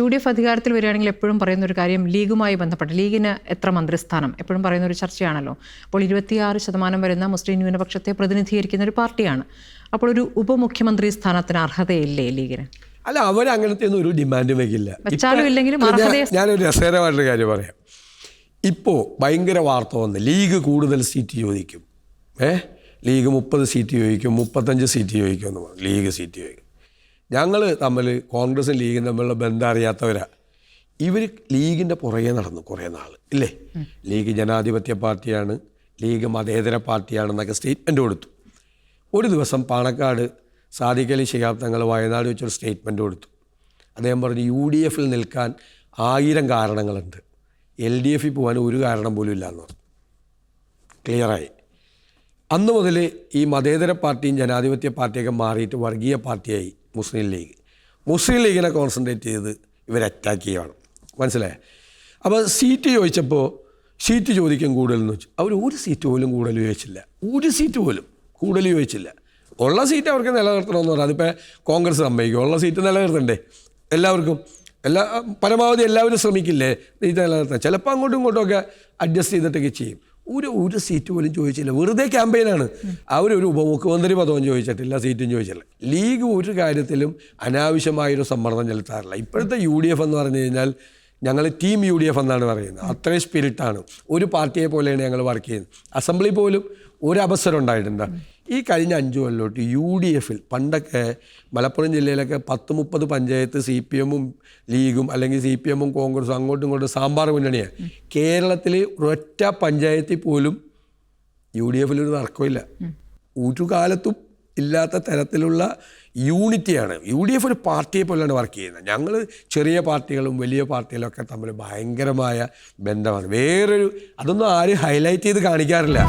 UDF അധികാരത്തിൽ വരികയാണെങ്കിൽ എപ്പോഴും പറയുന്ന ഒരു കാര്യം ലീഗുമായി ബന്ധപ്പെട്ട് ലീഗിന് എത്ര മന്ത്രിസ്ഥാനം എപ്പോഴും പറയുന്ന ഒരു ചർച്ചയാണല്ലോ. അപ്പോൾ 26% വരുന്ന മുസ്ലിം ന്യൂനപക്ഷത്തെ പ്രതിനിധീകരിക്കുന്ന ഒരു പാർട്ടിയാണ്. അപ്പോൾ ഒരു ഉപമുഖ്യമന്ത്രി സ്ഥാനത്തിന് അർഹതയില്ലേ ലീഗിന്? അല്ല, അവരങ്ങനത്തെ ഒന്നും ഒരു ഡിമാൻഡ് വയ്ക്കില്ല. ഞാനൊരു രസകരമായിട്ടൊരു കാര്യം പറയാം. ഇപ്പോൾ ഭയങ്കര വാർത്ത വന്ന് ലീഗ് കൂടുതൽ സീറ്റ് ചോദിക്കും, ലീഗ് 30 സീറ്റ് ചോദിക്കും, 35 സീറ്റ് ചോദിക്കും എന്ന് പറഞ്ഞു. ലീഗ് സീറ്റ് ചോദിക്കും. ഞങ്ങൾ തമ്മിൽ കോൺഗ്രസും ലീഗും തമ്മിലുള്ള ബന്ധം അറിയാത്തവരാ. ഇവർ ലീഗിൻ്റെ പുറകെ നടന്നു കുറേ നാൾ ഇല്ലേ. ലീഗ് ജനാധിപത്യ പാർട്ടിയാണ്, ലീഗ് മതേതര പാർട്ടിയാണെന്നൊക്കെ സ്റ്റേറ്റ്മെൻറ്റ് കൊടുത്തു. ഒരു ദിവസം പാണക്കാട് സാദിഖ് അലി ശിഹാബ് തങ്ങൾ വയനാട് വെച്ചൊരു സ്റ്റേറ്റ്മെൻറ്റ് കൊടുത്തു. അദ്ദേഹം പറഞ്ഞു UDF നിൽക്കാൻ 1000 കാരണങ്ങളുണ്ട്, LDF പോകാൻ ഒരു കാരണം പോലും ഇല്ലയെന്ന് പറഞ്ഞു. ക്ലിയറായി. അന്ന് മുതൽ ഈ മതേതര പാർട്ടിയും ജനാധിപത്യ പാർട്ടിയൊക്കെ മാറിയിട്ട് വർഗീയ പാർട്ടിയായി മുസ്ലിം ലീഗ്. മുസ്ലിം ലീഗിനെ കോൺസെൻട്രേറ്റ് ചെയ്ത് ഇവർ അറ്റാക്ക് ചെയ്യുകയാണ്. മനസ്സിലായേ? അപ്പോൾ സീറ്റ് ചോദിച്ചപ്പോൾ സീറ്റ് ചോദിക്കും കൂടുതലെന്ന് വെച്ചു. അവർ ഒരു സീറ്റ് പോലും കൂടുതൽ ചോദിച്ചില്ല. ഒരു സീറ്റ് പോലും കൂടുതൽ ചോദിച്ചില്ല. ഉള്ള സീറ്റ് അവർക്ക് നിലനിർത്തണമെന്ന് പറഞ്ഞാൽ അതിപ്പോൾ കോൺഗ്രസ് സമ്മതിക്കും. ഉള്ള സീറ്റ് നിലനിർത്തണ്ടേ എല്ലാവർക്കും? പരമാവധി എല്ലാവരും ശ്രമിക്കില്ലേ സീറ്റ് നിലനിർത്താൻ? ചിലപ്പോൾ അങ്ങോട്ടും ഇങ്ങോട്ടുമൊക്കെ അഡ്ജസ്റ്റ് ചെയ്തിട്ടൊക്കെ ചെയ്യും. ഒരു സീറ്റ് പോലും ചോദിച്ചില്ല. വെറുതെ ക്യാമ്പയിനാണ്. അവരൊരു ഉപമുഖ്യമന്ത്രി പദവും ചോദിച്ചിട്ടില്ല, സീറ്റും ചോദിച്ചില്ല. ലീഗ് ഒരു കാര്യത്തിലും അനാവശ്യമായൊരു സമ്മർദ്ദം ചെലുത്താറില്ല. ഇപ്പോഴത്തെ UDF എന്ന് പറഞ്ഞു കഴിഞ്ഞാൽ ഞങ്ങൾ ടീം UDF എന്നാണ് പറയുന്നത്. അത്രയും സ്പിരിറ്റാണ്. ഒരു പാർട്ടിയെ പോലെയാണ് ഞങ്ങൾ വർക്ക് ചെയ്യുന്നത്. അസംബ്ലി പോലും ഒരു അവസരം ഉണ്ടായിട്ടുണ്ട്. ഈ കഴിഞ്ഞ 5 കൊല്ലത്തോട്ട് UDF പണ്ടൊക്കെ മലപ്പുറം ജില്ലയിലൊക്കെ 10-30 പഞ്ചായത്ത് CPM ലീഗും അല്ലെങ്കിൽ CPM കോൺഗ്രസും അങ്ങോട്ടും ഇങ്ങോട്ടും സാമ്പാർ മുന്നണിയാണ്. കേരളത്തിൽ ഒരൊറ്റ പഞ്ചായത്തിൽ പോലും UDF ഒരു തർക്കമില്ല. ഒരു കാലത്തും ഇല്ലാത്ത തരത്തിലുള്ള യൂണിറ്റിയാണ്. UDF ഒരു പാർട്ടിയെ പോലെയാണ് വർക്ക് ചെയ്യുന്നത്. ഞങ്ങൾ ചെറിയ പാർട്ടികളും വലിയ പാർട്ടികളും ഒക്കെ തമ്മിൽ ഭയങ്കരമായ ബന്ധമാണ്. അതൊന്നും ആരും ഹൈലൈറ്റ് ചെയ്ത് കാണിക്കാറില്ല.